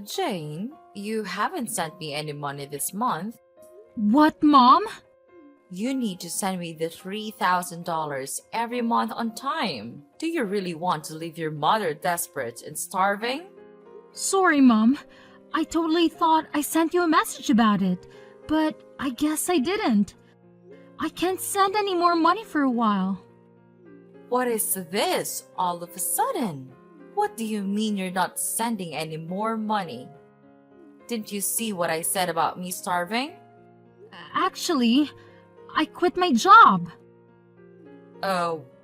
Jane, you haven't sent me any money this month. What, Mom? You need to send me the $3,000 every month on time. Do you really want to leave your mother desperate and starving? Sorry, Mom. I totally thought I sent you a message about it, but I guess I didn't. I can't send any more money for a while. What is this all of a sudden? What do you mean you're not sending any more money? Didn't you see what I said about me starving? Actually, I quit my job.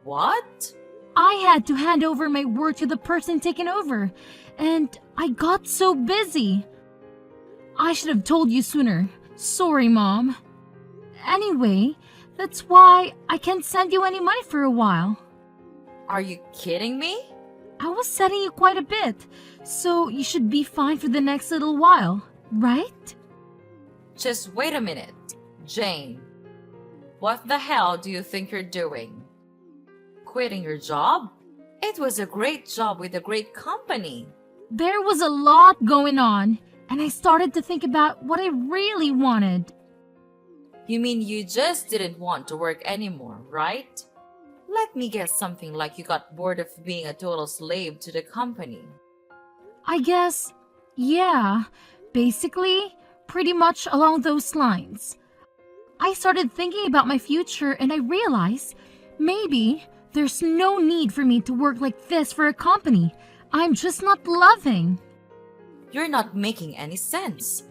What? I had to hand over my work to the person taking over, and I got so busy. I should have told you sooner. Sorry, Mom. Anyway, that's why I can't send you any money for a while. Are you kidding me? I was sending you quite a bit, so you should be fine for the next little while, right? Just wait a minute, Jane. What the hell do you think you're doing? Quitting your job? It was a great job with a great company. There was a lot going on, and I started to think about what I really wanted. You mean you just didn't want to work anymore, right? Let me guess, something like you got bored of being a total slave to the company. I guess, yeah, basically, pretty much along those lines. I started thinking about my future and I realized maybe there's no need for me to work like this for a company I'm just not loving. You're not making any sense.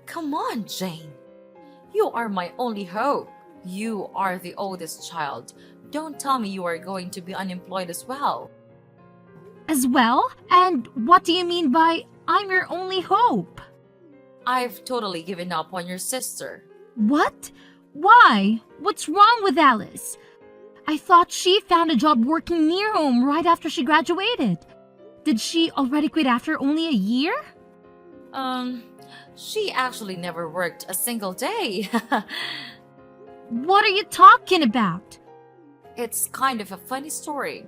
Come on, Jane. You are my only hope. You are the oldest child. Don't tell me you are going to be unemployed as well. As well? And what do you mean by I'm your only hope? I've totally given up on your sister. What? Why? What's wrong with Alice? I thought she found a job working near home right after she graduated. Did she already quit after only a year? She actually never worked a single day. What are you talking about? It's kind of a funny story.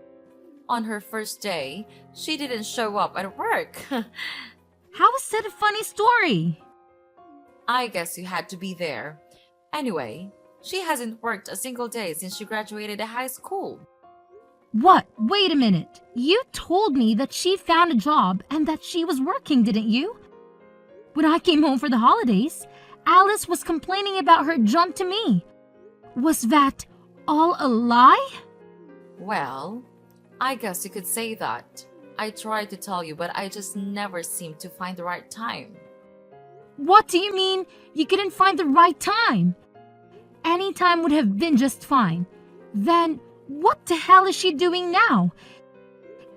On her first day, she didn't show up at work. How is that a funny story? I guess you had to be there. Anyway, she hasn't worked a single day since she graduated high school. What? Wait a minute. You told me that she found a job and that she was working, didn't you? When I came home for the holidays, Alice was complaining about her jump to me. Was that all a lie? Well, I guess you could say that. I tried to tell you, but I just never seemed to find the right time. What do you mean you couldn't find the right time? Any time would have been just fine. Then what the hell is she doing now?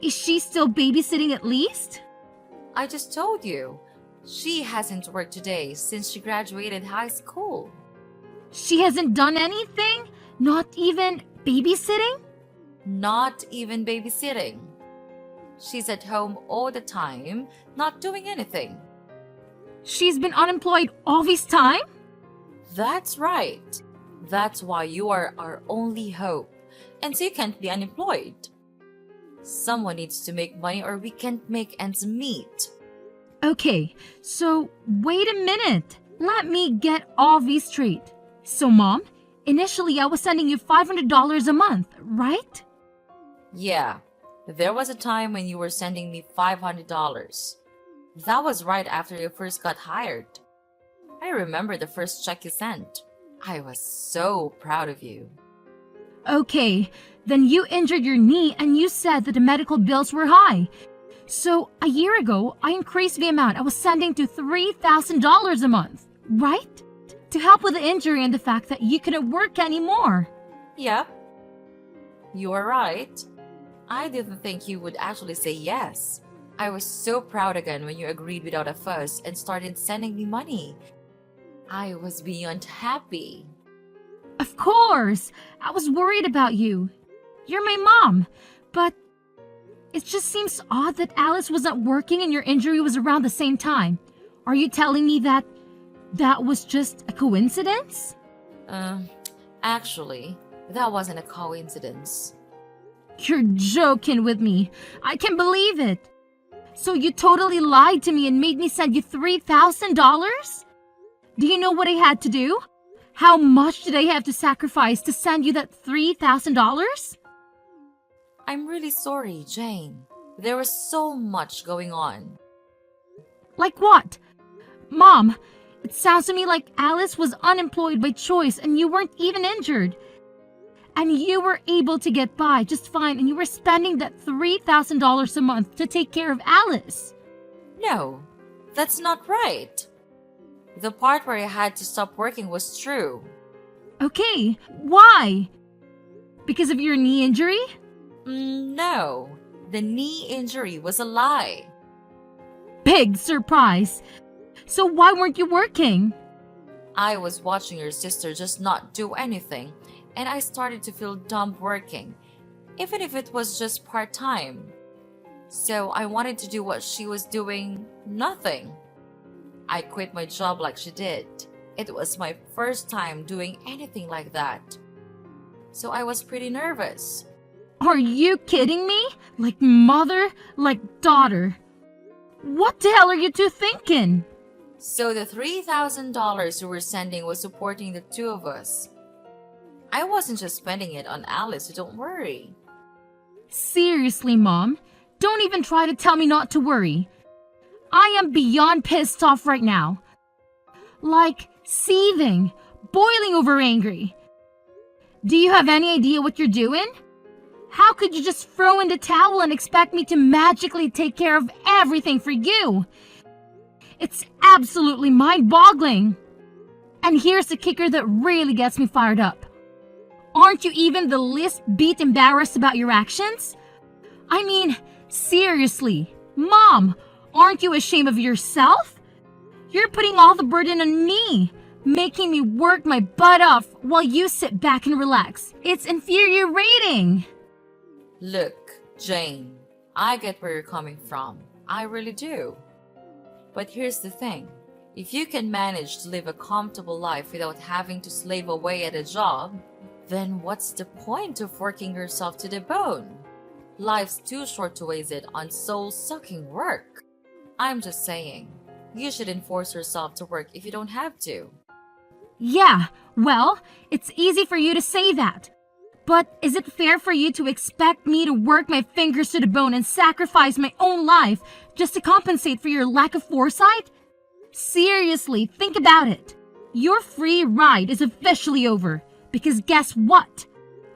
Is she still babysitting at least? I just told you. She hasn't worked today since she graduated high school. She hasn't done anything? Not even babysitting? Not even babysitting. She's at home all the time, not doing anything. She's been unemployed all this time? That's right. That's why you are our only hope. And so you can't be unemployed. Someone needs to make money or we can't make ends meet. Okay, so wait a minute. Let me get all this straight. So, Mom, initially I was sending you $500 a month, right? Yeah, there was a time when you were sending me $500. That was right after you first got hired. I remember the first check you sent. I was so proud of you. Okay, then you injured your knee and you said that the medical bills were high. So, a year ago, I increased the amount I was sending to $3,000 a month, right? To help with the injury and the fact that you couldn't work anymore. Yep, you are right. I didn't think you would actually say yes. I was so proud again when you agreed without a fuss and started sending me money. I was beyond happy. Of course! I was worried about you. You're my mom. But it just seems odd that Alice wasn't working and your injury was around the same time. Are you telling me that was just a coincidence? Actually, that wasn't a coincidence. You're joking with me. I can't believe it. So you totally lied to me and made me send you $3,000? Do you know what I had to do? How much did I have to sacrifice to send you that $3,000? I'm really sorry, Jane. There was so much going on. Like what? Mom, it sounds to me like Alice was unemployed by choice and you weren't even injured. And you were able to get by just fine and you were spending that $3,000 a month to take care of Alice. No, that's not right. The part where I had to stop working was true. Okay, why? Because of your knee injury? No, the knee injury was a lie. Big surprise. So why weren't you working? I was watching your sister just not do anything, and I started to feel dumb working, even if it was just part-time. So I wanted to do what she was doing, nothing. I quit my job like she did. It was my first time doing anything like that. So I was pretty nervous. Are you kidding me? Like mother, like daughter. What the hell are you two thinking? So the $3,000 you were sending was supporting the two of us. I wasn't just spending it on Alice, so don't worry. Seriously, Mom, don't even try to tell me not to worry. I am beyond pissed off right now. Like seething, boiling over angry. Do you have any idea what you're doing? How could you just throw in the towel and expect me to magically take care of everything for you? It's absolutely mind-boggling. And here's the kicker that really gets me fired up. Aren't you even the least bit embarrassed about your actions? I mean, seriously, Mom, aren't you ashamed of yourself? You're putting all the burden on me, making me work my butt off while you sit back and relax. It's infuriating. Look, Jane, I get where you're coming from. I really do. But here's the thing. If you can manage to live a comfortable life without having to slave away at a job, then what's the point of working yourself to the bone? Life's too short to waste it on soul-sucking work. I'm just saying, you shouldn't force yourself to work if you don't have to. Yeah, well, it's easy for you to say that. But is it fair for you to expect me to work my fingers to the bone and sacrifice my own life just to compensate for your lack of foresight? Seriously, think about it. Your free ride is officially over. Because guess what?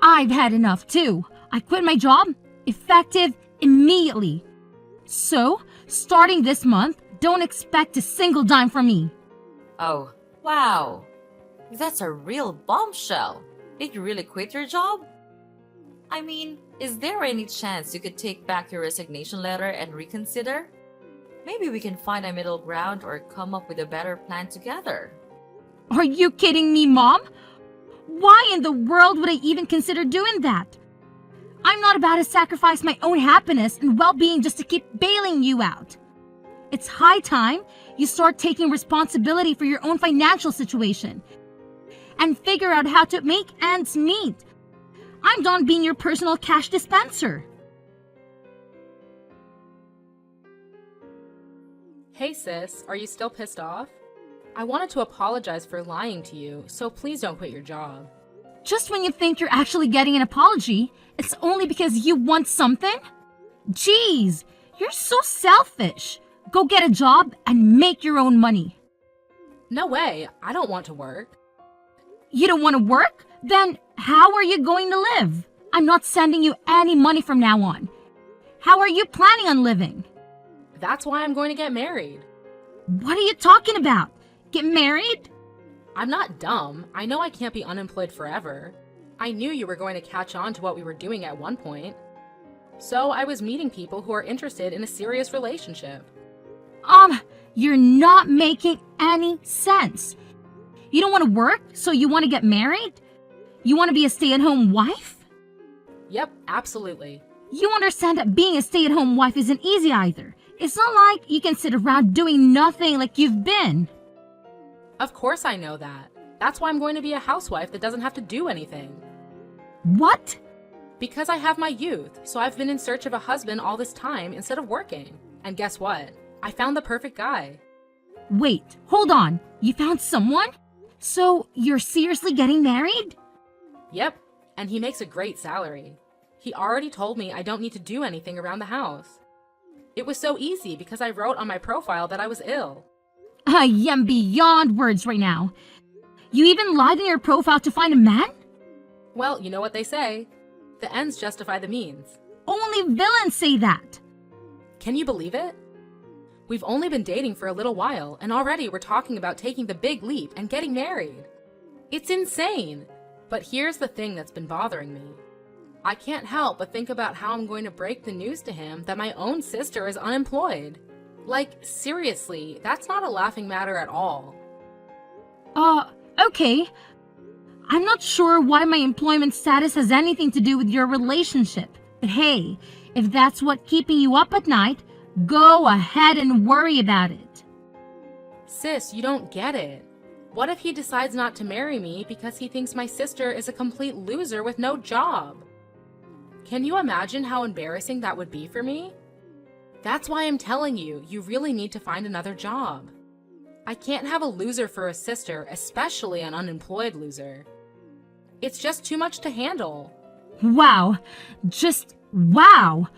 I've had enough too. I quit my job, effective immediately. So, starting this month, don't expect a single dime from me. Oh, wow. That's a real bombshell. Did you really quit your job? I mean, is there any chance you could take back your resignation letter and reconsider? Maybe we can find a middle ground or come up with a better plan together. Are you kidding me, Mom? Why in the world would I even consider doing that? I'm not about to sacrifice my own happiness and well-being just to keep bailing you out. It's high time you start taking responsibility for your own financial situation and figure out how to make ends meet. I'm done being your personal cash dispenser. Hey sis, are you still pissed off? I wanted to apologize for lying to you, so please don't quit your job. Just when you think you're actually getting an apology, it's only because you want something? Jeez, you're so selfish. Go get a job and make your own money. No way, I don't want to work. You don't want to work? Then how are you going to live? I'm not sending you any money from now on. How are you planning on living? That's why I'm going to get married. What are you talking about? Get married? I'm not dumb. I know I can't be unemployed forever. I knew you were going to catch on to what we were doing at one point. So I was meeting people who are interested in a serious relationship. You're not making any sense. You don't want to work, so you want to get married? You want to be a stay-at-home wife? Yep, absolutely. You understand that being a stay-at-home wife isn't easy either. It's not like you can sit around doing nothing like you've been. Of course I know that. That's why I'm going to be a housewife that doesn't have to do anything. What? Because I have my youth, so I've been in search of a husband all this time instead of working. And guess what? I found the perfect guy. Wait, hold on. You found someone? So you're seriously getting married? Yep, and he makes a great salary. He already told me I don't need to do anything around the house. It was so easy because I wrote on my profile that I was ill. I am beyond words right now. You even lied in your profile to find a man? Well, you know what they say. The ends justify the means. Only villains say that. Can you believe it? We've only been dating for a little while, and already we're talking about taking the big leap and getting married. It's insane. But here's the thing that's been bothering me. I can't help but think about how I'm going to break the news to him that my own sister is unemployed. Like, seriously, that's not a laughing matter at all. Okay. I'm not sure why my employment status has anything to do with your relationship. But hey, if that's what keeping you up at night, go ahead and worry about it. Sis, you don't get it. What if he decides not to marry me because he thinks my sister is a complete loser with no job? Can you imagine how embarrassing that would be for me? That's why I'm telling you, you really need to find another job. I can't have a loser for a sister, especially an unemployed loser. It's just too much to handle. Wow. Just wow.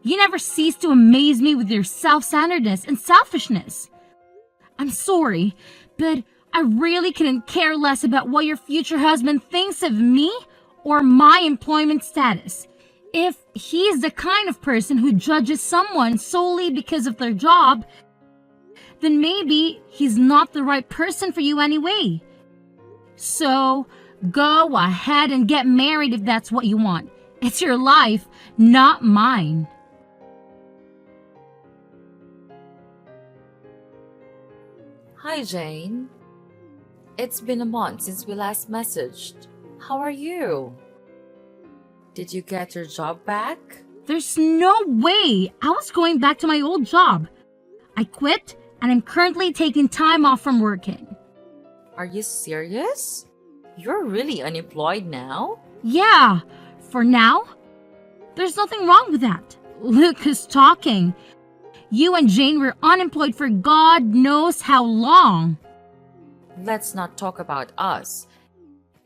You never cease to amaze me with your self-centeredness and selfishness. I'm sorry, but I really couldn't care less about what your future husband thinks of me or my employment status. If he's the kind of person who judges someone solely because of their job, then maybe he's not the right person for you anyway. So, go ahead and get married if that's what you want. It's your life, not mine. Hi, Jane. It's been a month since we last messaged. How are you? Did you get your job back? There's no way I was going back to my old job. I quit and I'm currently taking time off from working. Are you serious? You're really unemployed now? Yeah, for now. There's nothing wrong with that. Look who's talking. You and Jane were unemployed for God knows how long. Let's not talk about us.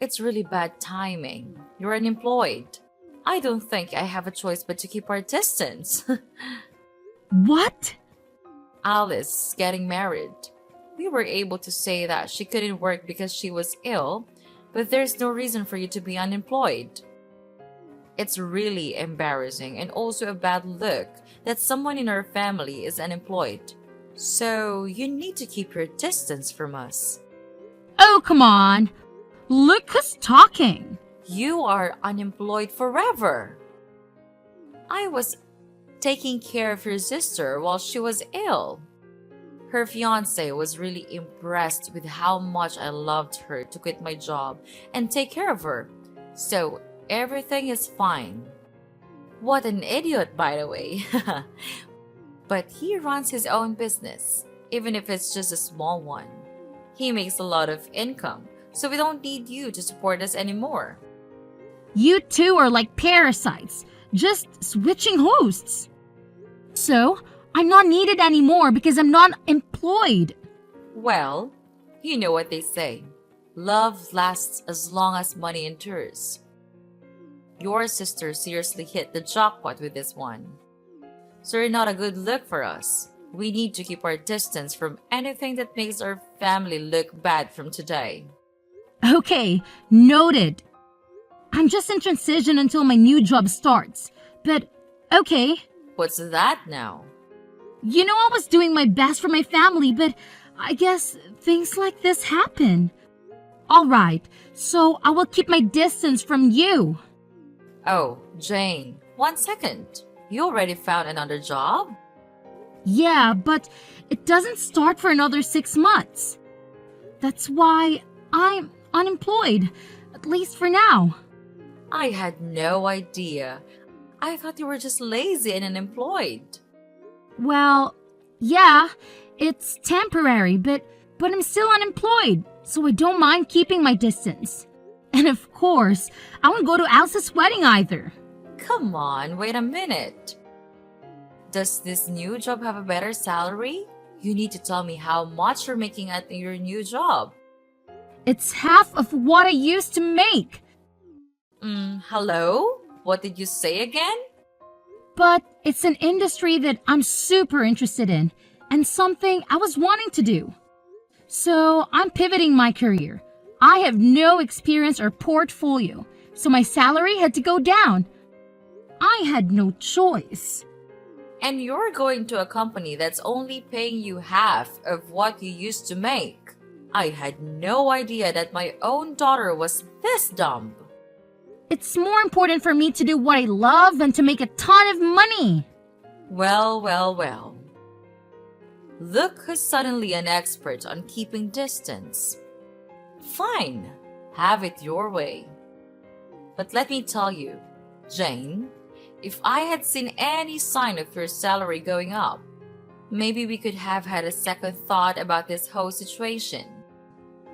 It's really bad timing. You're unemployed. I don't think I have a choice but to keep our distance. What? Alice is getting married. We were able to say that she couldn't work because she was ill, but there's no reason for you to be unemployed. It's really embarrassing and also a bad look that someone in our family is unemployed. So you need to keep your distance from us. Oh, come on. Look who's talking. You are unemployed forever. I was taking care of your sister while she was ill. Her fiance was really impressed with how much I loved her to quit my job and take care of her. So everything is fine. What an idiot, by the way. But he runs his own business, even if it's just a small one. He makes a lot of income, so we don't need you to support us anymore. You two are like parasites, just switching hosts. So, I'm not needed anymore because I'm not employed. Well, you know what they say. Love lasts as long as money endures. Your sister seriously hit the jackpot with this one. So you're not a good look for us. We need to keep our distance from anything that makes our family look bad from today. Okay, noted. I'm just in transition until my new job starts. But, okay. What's that now? You know I was doing my best for my family, but I guess things like this happen. Alright, so I will keep my distance from you. Oh, Jane, 1 second. You already found another job? Yeah, but it doesn't start for another 6 months. That's why I'm unemployed, at least for now. I had no idea. I thought you were just lazy and unemployed. Well, yeah, it's temporary, but I'm still unemployed, so I don't mind keeping my distance. And of course, I won't go to Alice's wedding either. Come on, wait a minute. Does this new job have a better salary? You need to tell me how much you're making at your new job. It's half of what I used to make. Hello? What did you say again? But it's an industry that I'm super interested in and something I was wanting to do. So I'm pivoting my career. I have no experience or portfolio, so my salary had to go down. I had no choice. And you're going to a company that's only paying you half of what you used to make. I had no idea that my own daughter was this dumb. It's more important for me to do what I love than to make a ton of money. Well. Look who's suddenly an expert on keeping distance. Fine, have it your way. But let me tell you, Jane, if I had seen any sign of your salary going up, maybe we could have had a second thought about this whole situation.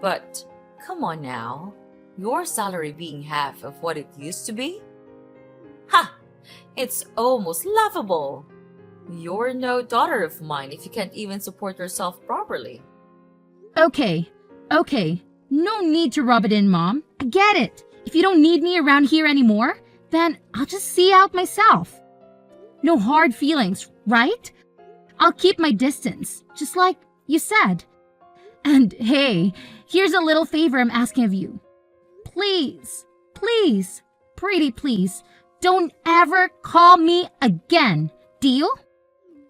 But come on now, your salary being half of what it used to be? Ha! It's almost laughable. You're no daughter of mine if you can't even support yourself properly. Okay. No need to rub it in, Mom. I get it. If you don't need me around here anymore, then I'll just see out myself. No hard feelings, right? I'll keep my distance, just like you said. And hey, here's a little favor I'm asking of you. Please, pretty please, don't ever call me again. Deal?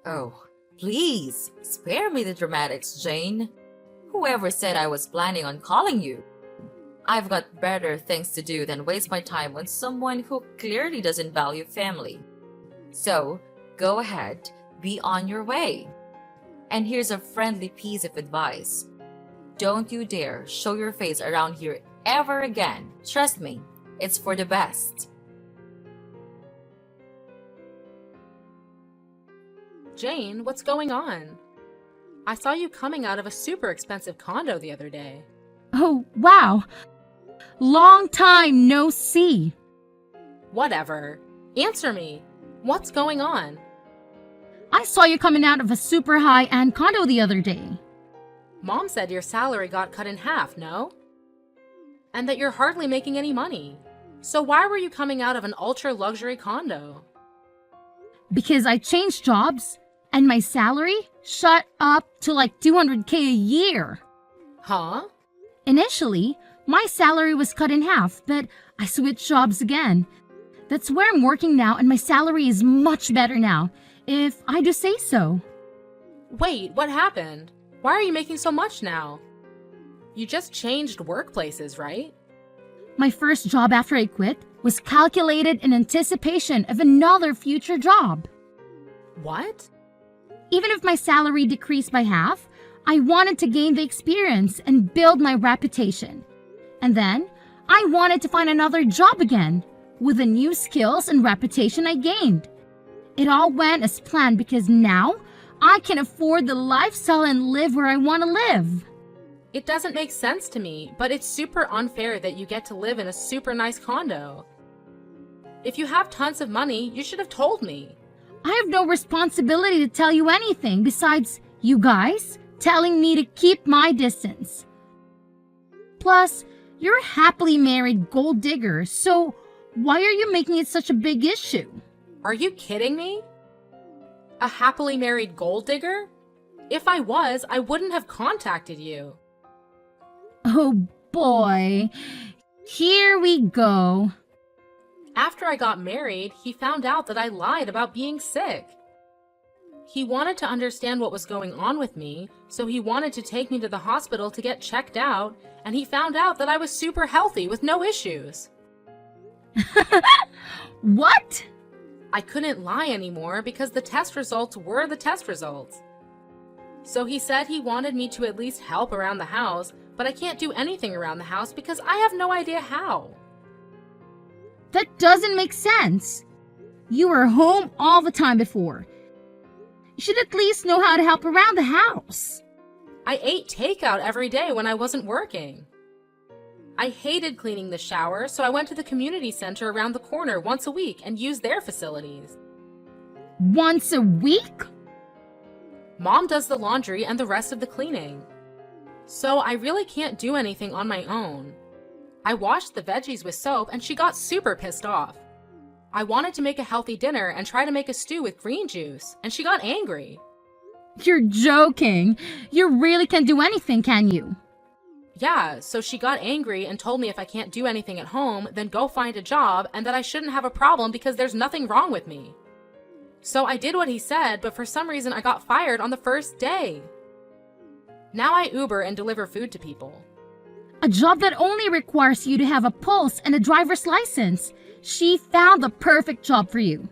Oh, please, spare me the dramatics, Jane. Whoever said I was planning on calling you? I've got better things to do than waste my time on someone who clearly doesn't value family. So, go ahead, be on your way. And here's a friendly piece of advice. Don't you dare show your face around here ever again. Trust me, it's for the best. Jane, what's going on? I saw you coming out of a super expensive condo the other day. Oh, wow. Long time no see. Whatever. Answer me. What's going on? I saw you coming out of a super high-end condo the other day. Mom said your salary got cut in half, no? And that you're hardly making any money. So why were you coming out of an ultra-luxury condo? Because I changed jobs and my salary shot up to like $200K a year. Huh? Initially, my salary was cut in half, but I switched jobs again. That's where I'm working now, and my salary is much better now, if I do say so. Wait, what happened? Why are you making so much now? You just changed workplaces, right? My first job after I quit was calculated in anticipation of another future job. What? Even if my salary decreased by half, I wanted to gain the experience and build my reputation. And then, I wanted to find another job again, with the new skills and reputation I gained. It all went as planned because now, I can afford the lifestyle and live where I want to live. It doesn't make sense to me, but it's super unfair that you get to live in a super nice condo. If you have tons of money, you should have told me. I have no responsibility to tell you anything besides you guys telling me to keep my distance. Plus, you're a happily married gold digger, so why are you making it such a big issue? Are you kidding me? A happily married gold digger? If I was, I wouldn't have contacted you. Oh boy, here we go. After I got married, he found out that I lied about being sick. He wanted to understand what was going on with me, so he wanted to take me to the hospital to get checked out, and he found out that I was super healthy with no issues. What? I couldn't lie anymore because the test results were the test results. So he said he wanted me to at least help around the house, but I can't do anything around the house because I have no idea how. That doesn't make sense. You were home all the time before. You should at least know how to help around the house. I ate takeout every day when I wasn't working. I hated cleaning the shower, so I went to the community center around the corner once a week and used their facilities. Once a week? Mom does the laundry and the rest of the cleaning. So I really can't do anything on my own. I washed the veggies with soap and she got super pissed off. I wanted to make a healthy dinner and try to make a stew with green juice, and she got angry. You're joking. You really can't do anything, can you? Yeah, so she got angry and told me if I can't do anything at home, then go find a job and that I shouldn't have a problem because there's nothing wrong with me. So I did what he said, but for some reason I got fired on the first day. Now I Uber and deliver food to people. A job that only requires you to have a pulse and a driver's license. She found the perfect job for you.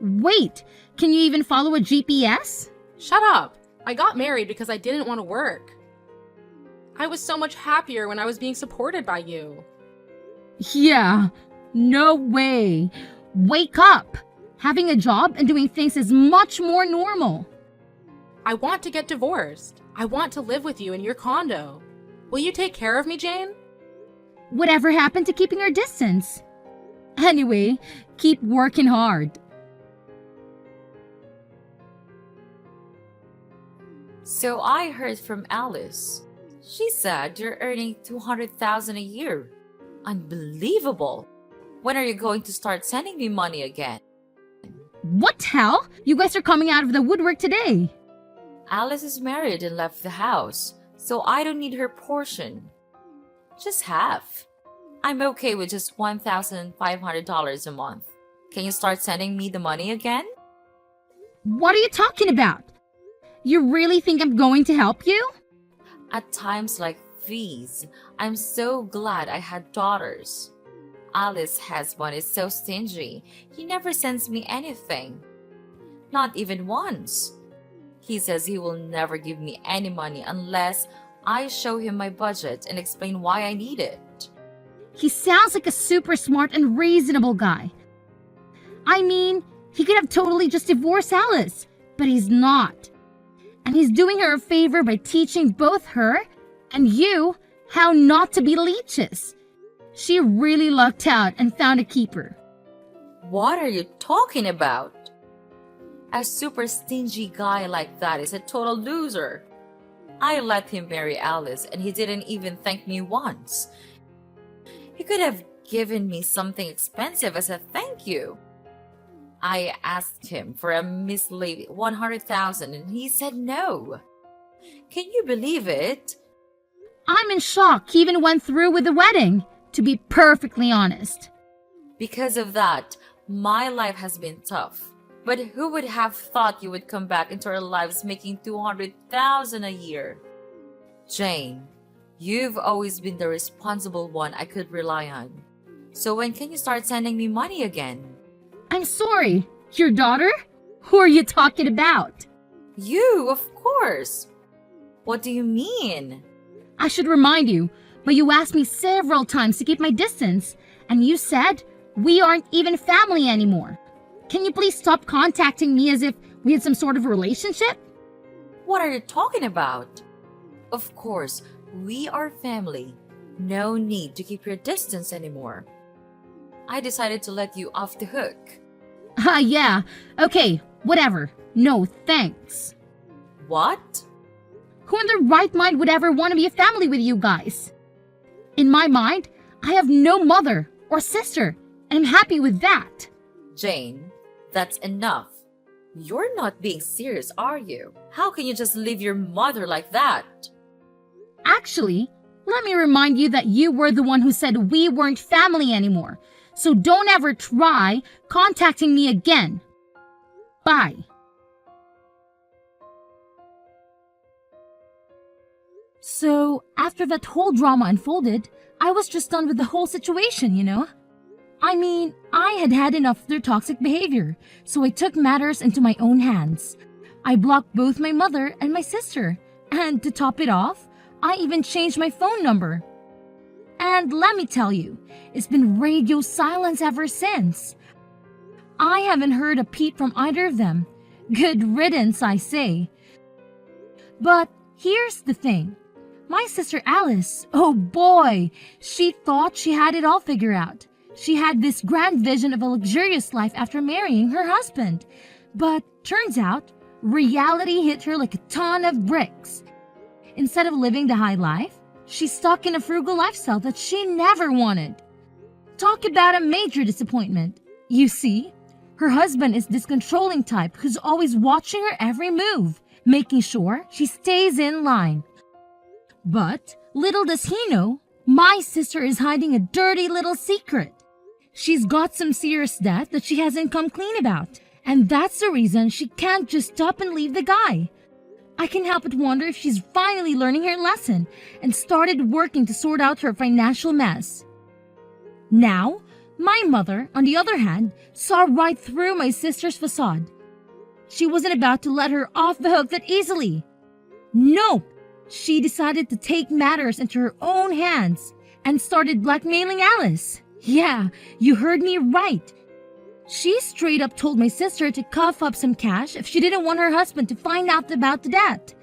Wait, can you even follow a GPS? Shut up! I got married because I didn't want to work. I was so much happier when I was being supported by you. Yeah, no way. Wake up. Having a job and doing things is much more normal. I want to get divorced. I want to live with you in your condo. Will you take care of me, Jane? Whatever happened to keeping our distance? Anyway, keep working hard. So I heard from Alice. She said you're earning $200,000 a year. Unbelievable. When are you going to start sending me money again? What hell? You guys are coming out of the woodwork today. Alice is married and left the house, so I don't need her portion. Just half. I'm okay with just $1,500 a month. Can you start sending me the money again? What are you talking about? You really think I'm going to help you? At times like these, I'm so glad I had daughters. Alice's husband is so stingy. He never sends me anything. Not even once. He says he will never give me any money unless I show him my budget and explain why I need it. He sounds like a super smart and reasonable guy. I mean, he could have totally just divorced Alice, but he's not. And he's doing her a favor by teaching both her and you how not to be leeches. She really lucked out and found a keeper. What are you talking about? A super stingy guy like that is a total loser. I let him marry Alice and he didn't even thank me once. He could have given me something expensive as a thank you. I asked him for a measly $100,000 and he said no. Can you believe it? I'm in shock he even went through with the wedding, to be perfectly honest. Because of that, my life has been tough. But who would have thought you would come back into our lives making $200,000 a year? Jane, you've always been the responsible one I could rely on. So when can you start sending me money again? I'm sorry, your daughter? Who are you talking about? You, of course. What do you mean? I should remind you, but you asked me several times to keep my distance, and you said we aren't even family anymore. Can you please stop contacting me as if we had some sort of relationship? What are you talking about? Of course, we are family. No need to keep your distance anymore. I decided to let you off the hook. Yeah. Okay, whatever. No, thanks. What? Who in their right mind would ever want to be a family with you guys? In my mind, I have no mother or sister, and I'm happy with that. Jane, that's enough. You're not being serious, are you? How can you just leave your mother like that? Actually, let me remind you that you were the one who said we weren't family anymore. So don't ever try contacting me again. Bye. So, after that whole drama unfolded, I was just done with the whole situation, you know? I mean, I had had enough of their toxic behavior, so I took matters into my own hands. I blocked both my mother and my sister, and to top it off, I even changed my phone number. And let me tell you, it's been radio silence ever since. I haven't heard a peep from either of them. Good riddance, I say. But here's the thing. My sister Alice, oh boy, she thought she had it all figured out. She had this grand vision of a luxurious life after marrying her husband. But turns out, reality hit her like a ton of bricks. Instead of living the high life, she's stuck in a frugal lifestyle that she never wanted. Talk about a major disappointment. You see, her husband is this controlling type who's always watching her every move, making sure she stays in line. But little does he know, my sister is hiding a dirty little secret. She's got some serious debt that she hasn't come clean about, and that's the reason she can't just up and leave the guy. I can't help but wonder if she's finally learning her lesson and started working to sort out her financial mess. Now, my mother, on the other hand, saw right through my sister's facade. She wasn't about to let her off the hook that easily. Nope, she decided to take matters into her own hands and started blackmailing Alice. Yeah, you heard me right. She straight up told my sister to cough up some cash if she didn't want her husband to find out about the debt.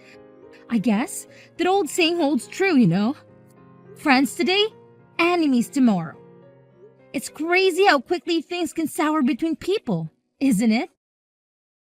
I guess that old saying holds true, you know. Friends today, enemies tomorrow. It's crazy how quickly things can sour between people, isn't it?